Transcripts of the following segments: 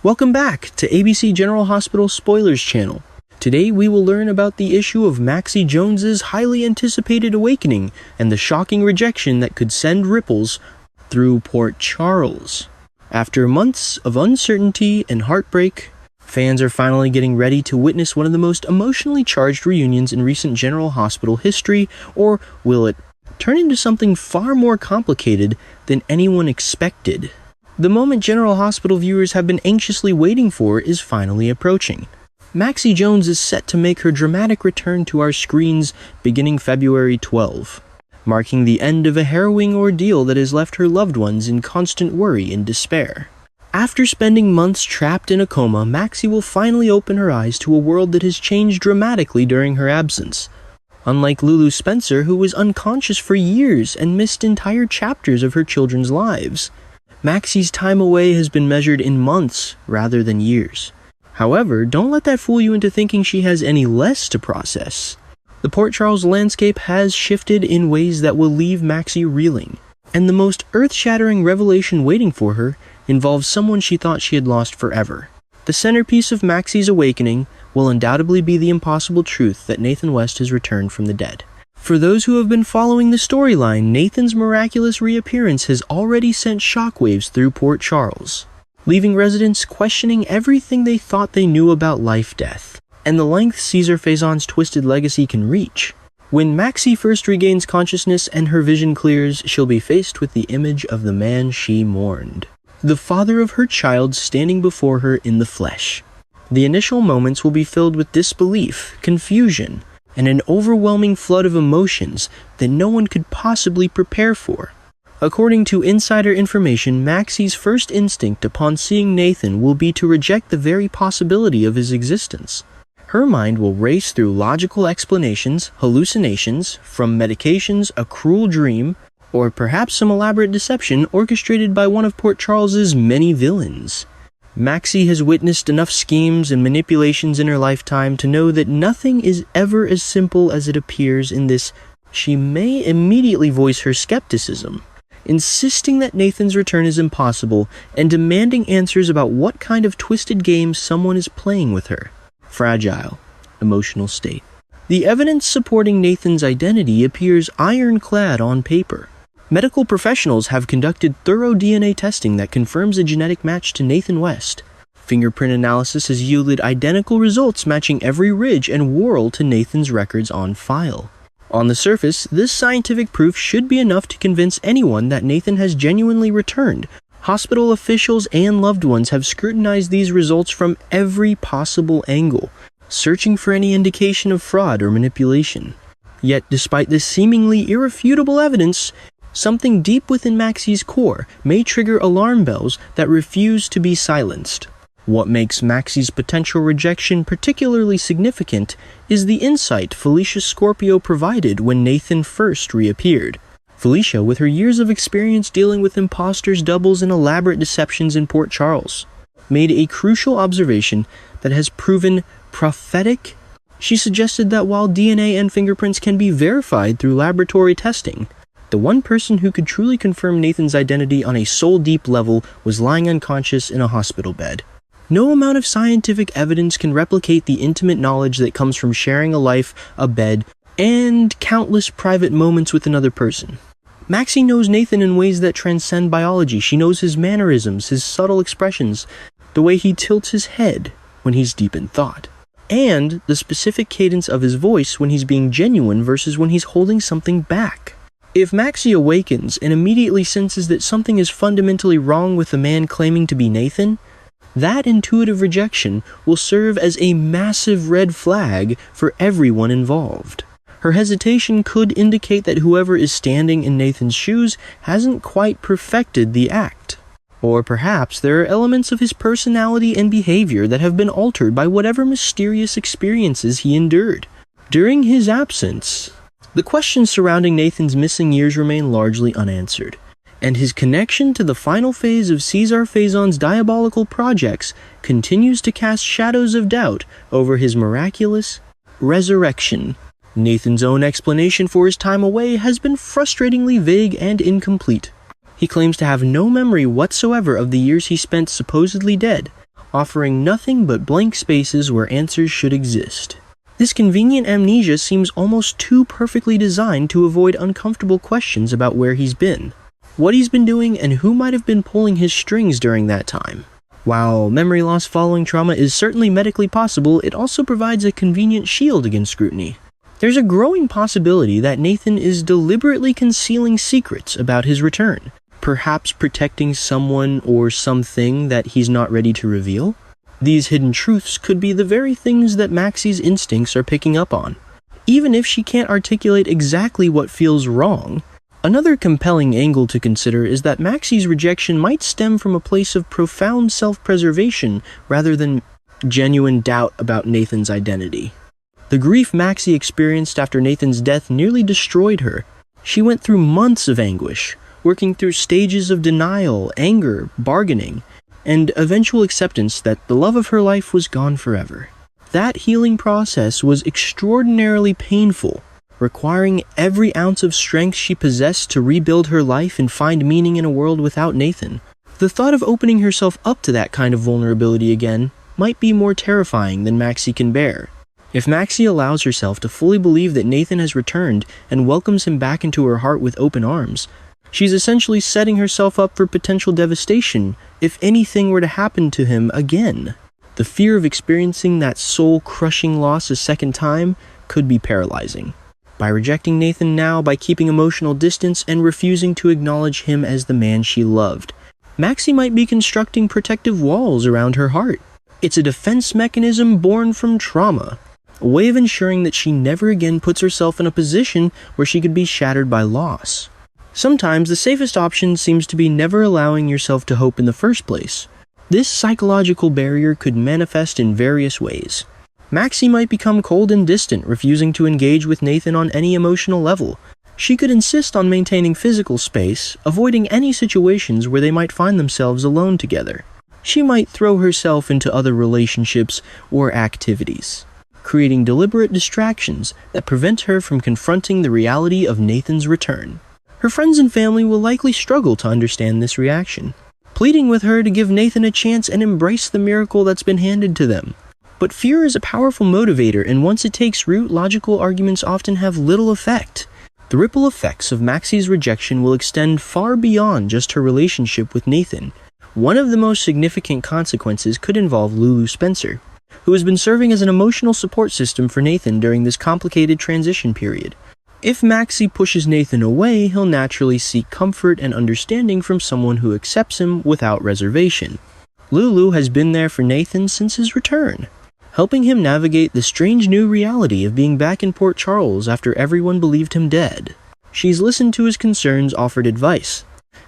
Welcome back to ABC General Hospital Spoilers channel. Today we will learn about the issue of Maxie Jones's highly anticipated awakening and the shocking rejection that could send ripples through Port Charles. After months of uncertainty and heartbreak, fans are finally getting ready to witness one of the most emotionally charged reunions in recent General Hospital history, or will it turn into something far more complicated than anyone expected? The moment General Hospital viewers have been anxiously waiting for is finally approaching. Maxie Jones is set to make her dramatic return to our screens beginning February 12, marking the end of a harrowing ordeal that has left her loved ones in constant worry and despair. After spending months trapped in a coma, Maxie will finally open her eyes to a world that has changed dramatically during her absence. Unlike Lulu Spencer, who was unconscious for years and missed entire chapters of her children's lives, Maxie's time away has been measured in months rather than years. However, don't let that fool you into thinking she has any less to process. The Port Charles landscape has shifted in ways that will leave Maxie reeling, and the most earth-shattering revelation waiting for her involves someone she thought she had lost forever. The centerpiece of Maxie's awakening will undoubtedly be the impossible truth that Nathan West has returned from the dead. For those who have been following the storyline, Nathan's miraculous reappearance has already sent shockwaves through Port Charles, leaving residents questioning everything they thought they knew about life-death, and the length Cesar Faison's twisted legacy can reach. When Maxie first regains consciousness and her vision clears, she'll be faced with the image of the man she mourned, the father of her child standing before her in the flesh. The initial moments will be filled with disbelief, confusion, and an overwhelming flood of emotions that no one could possibly prepare for. According to insider information, Maxie's first instinct upon seeing Nathan will be to reject the very possibility of his existence. Her mind will race through logical explanations, hallucinations, from medications, a cruel dream, or perhaps some elaborate deception orchestrated by one of Port Charles's many villains. Maxie has witnessed enough schemes and manipulations in her lifetime to know that nothing is ever as simple as it appears in this. She may immediately voice her skepticism, insisting that Nathan's return is impossible and demanding answers about what kind of twisted game someone is playing with her. Fragile, emotional state. The evidence supporting Nathan's identity appears ironclad on paper. Medical professionals have conducted thorough DNA testing that confirms a genetic match to Nathan West. Fingerprint analysis has yielded identical results matching every ridge and whorl to Nathan's records on file. On the surface, this scientific proof should be enough to convince anyone that Nathan has genuinely returned. Hospital officials and loved ones have scrutinized these results from every possible angle, searching for any indication of fraud or manipulation. Yet, despite this seemingly irrefutable evidence, something deep within Maxie's core may trigger alarm bells that refuse to be silenced. What makes Maxie's potential rejection particularly significant is the insight Felicia Scorpio provided when Nathan first reappeared. Felicia, with her years of experience dealing with imposters, doubles, and elaborate deceptions in Port Charles, made a crucial observation that has proven prophetic. She suggested that while DNA and fingerprints can be verified through laboratory testing, the one person who could truly confirm Nathan's identity on a soul-deep level was lying unconscious in a hospital bed. No amount of scientific evidence can replicate the intimate knowledge that comes from sharing a life, a bed, and countless private moments with another person. Maxie knows Nathan in ways that transcend biology. She knows his mannerisms, his subtle expressions, the way he tilts his head when he's deep in thought, and the specific cadence of his voice when he's being genuine versus when he's holding something back. If Maxie awakens and immediately senses that something is fundamentally wrong with the man claiming to be Nathan, that intuitive rejection will serve as a massive red flag for everyone involved. Her hesitation could indicate that whoever is standing in Nathan's shoes hasn't quite perfected the act. Or perhaps there are elements of his personality and behavior that have been altered by whatever mysterious experiences he endured. During his absence, the questions surrounding Nathan's missing years remain largely unanswered, and his connection to the final phase of Cesar Faison's diabolical projects continues to cast shadows of doubt over his miraculous resurrection. Nathan's own explanation for his time away has been frustratingly vague and incomplete. He claims to have no memory whatsoever of the years he spent supposedly dead, offering nothing but blank spaces where answers should exist. This convenient amnesia seems almost too perfectly designed to avoid uncomfortable questions about where he's been, what he's been doing, and who might have been pulling his strings during that time. While memory loss following trauma is certainly medically possible, it also provides a convenient shield against scrutiny. There's a growing possibility that Nathan is deliberately concealing secrets about his return, perhaps protecting someone or something that he's not ready to reveal. These hidden truths could be the very things that Maxie's instincts are picking up on. Even if she can't articulate exactly what feels wrong, another compelling angle to consider is that Maxie's rejection might stem from a place of profound self-preservation rather than genuine doubt about Nathan's identity. The grief Maxie experienced after Nathan's death nearly destroyed her. She went through months of anguish, working through stages of denial, anger, bargaining, and eventual acceptance that the love of her life was gone forever. That healing process was extraordinarily painful, requiring every ounce of strength she possessed to rebuild her life and find meaning in a world without Nathan. The thought of opening herself up to that kind of vulnerability again might be more terrifying than Maxie can bear. If Maxie allows herself to fully believe that Nathan has returned and welcomes him back into her heart with open arms, she's essentially setting herself up for potential devastation if anything were to happen to him again. The fear of experiencing that soul-crushing loss a second time could be paralyzing. By rejecting Nathan now, by keeping emotional distance and refusing to acknowledge him as the man she loved, Maxie might be constructing protective walls around her heart. It's a defense mechanism born from trauma, a way of ensuring that she never again puts herself in a position where she could be shattered by loss. Sometimes the safest option seems to be never allowing yourself to hope in the first place. This psychological barrier could manifest in various ways. Maxie might become cold and distant, refusing to engage with Nathan on any emotional level. She could insist on maintaining physical space, avoiding any situations where they might find themselves alone together. She might throw herself into other relationships or activities, creating deliberate distractions that prevent her from confronting the reality of Nathan's return. Her friends and family will likely struggle to understand this reaction, pleading with her to give Nathan a chance and embrace the miracle that's been handed to them. But fear is a powerful motivator, and once it takes root, logical arguments often have little effect. The ripple effects of Maxie's rejection will extend far beyond just her relationship with Nathan. One of the most significant consequences could involve Lulu Spencer, who has been serving as an emotional support system for Nathan during this complicated transition period. If Maxie pushes Nathan away, he'll naturally seek comfort and understanding from someone who accepts him without reservation. Lulu has been there for Nathan since his return, helping him navigate the strange new reality of being back in Port Charles after everyone believed him dead. She's listened to his concerns, offered advice,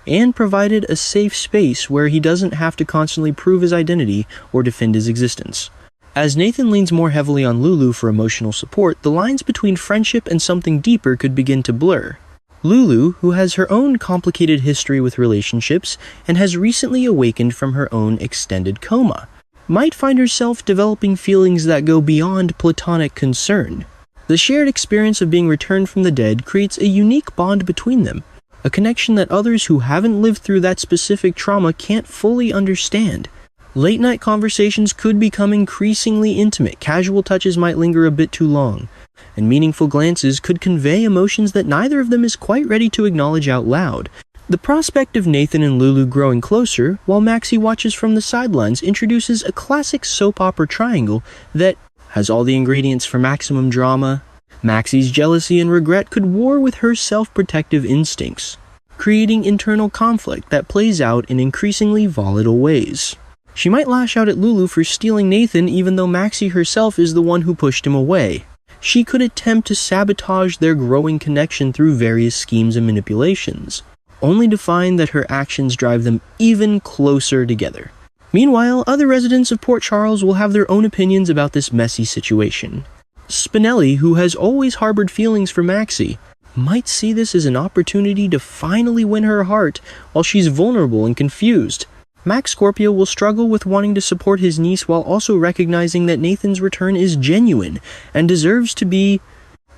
and provided a safe space where he doesn't have to constantly prove his identity or defend his existence. As Nathan leans more heavily on Lulu for emotional support, the lines between friendship and something deeper could begin to blur. Lulu, who has her own complicated history with relationships and has recently awakened from her own extended coma, might find herself developing feelings that go beyond platonic concern. The shared experience of being returned from the dead creates a unique bond between them, a connection that others who haven't lived through that specific trauma can't fully understand. Late-night conversations could become increasingly intimate, casual touches might linger a bit too long, and meaningful glances could convey emotions that neither of them is quite ready to acknowledge out loud. The prospect of Nathan and Lulu growing closer, while Maxie watches from the sidelines, introduces a classic soap opera triangle that has all the ingredients for maximum drama. Maxie's jealousy and regret could war with her self-protective instincts, creating internal conflict that plays out in increasingly volatile ways. She might lash out at Lulu for stealing Nathan even though Maxie herself is the one who pushed him away. She could attempt to sabotage their growing connection through various schemes and manipulations, only to find that her actions drive them even closer together. Meanwhile, other residents of Port Charles will have their own opinions about this messy situation. Spinelli, who has always harbored feelings for Maxie, might see this as an opportunity to finally win her heart while she's vulnerable and confused. Max Scorpio will struggle with wanting to support his niece while also recognizing that Nathan's return is genuine and deserves to be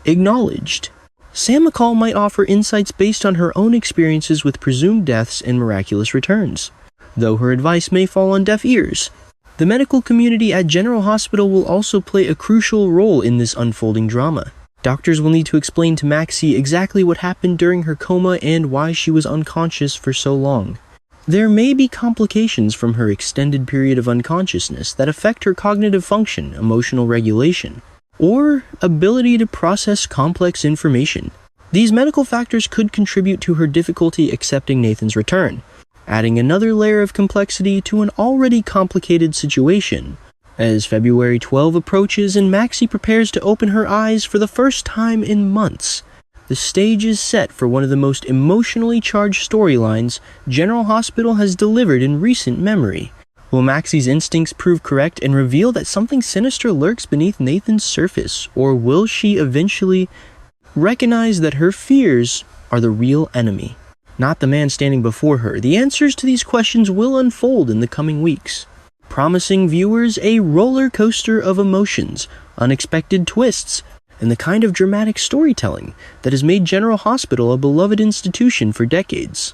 acknowledged. Sam McCall might offer insights based on her own experiences with presumed deaths and miraculous returns, though her advice may fall on deaf ears. The medical community at General Hospital will also play a crucial role in this unfolding drama. Doctors will need to explain to Maxie exactly what happened during her coma and why she was unconscious for so long. There may be complications from her extended period of unconsciousness that affect her cognitive function, emotional regulation, or ability to process complex information. These medical factors could contribute to her difficulty accepting Nathan's return, adding another layer of complexity to an already complicated situation. As February 12 approaches and Maxie prepares to open her eyes for the first time in months, the stage is set for one of the most emotionally charged storylines General Hospital has delivered in recent memory. Will Maxie's instincts prove correct and reveal that something sinister lurks beneath Nathan's surface, or will she eventually recognize that her fears are the real enemy, not the man standing before her? The answers to these questions will unfold in the coming weeks, promising viewers a roller coaster of emotions, unexpected twists, and the kind of dramatic storytelling that has made General Hospital a beloved institution for decades.